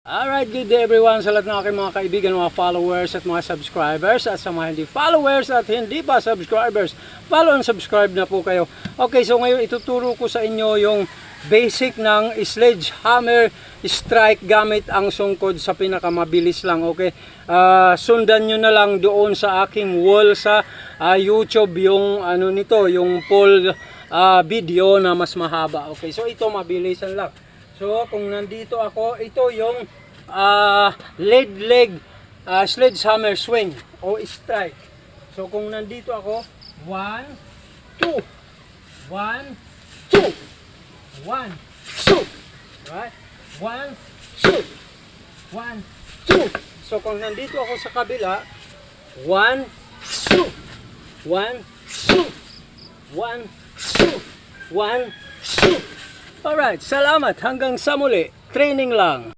Alright, good day everyone sa lahat ng aking mga kaibigan, mga followers at mga subscribers, at sa mga hindi followers at hindi pa subscribers, follow and subscribe na po kayo. Okay, so ngayon ituturo ko sa inyo yung basic ng sledgehammer strike gamit ang sungkod sa pinakamabilis lang. Okay, sundan nyo na lang doon sa aking wall sa YouTube yung ano nito, yung full video na mas mahaba. Okay, so ito mabilisan lang. So, kung nandito ako, ito yung lead leg sledgehammer swing o strike. So, kung nandito ako, 1, 2, 1, 2, 1, 2, right? 1, 2, 1, 2. So, kung nandito ako sa kabila, 1, 2, 1, 2, 1, 2, 1, 2. Alright, salamat. Hanggang sa muli. Training lang.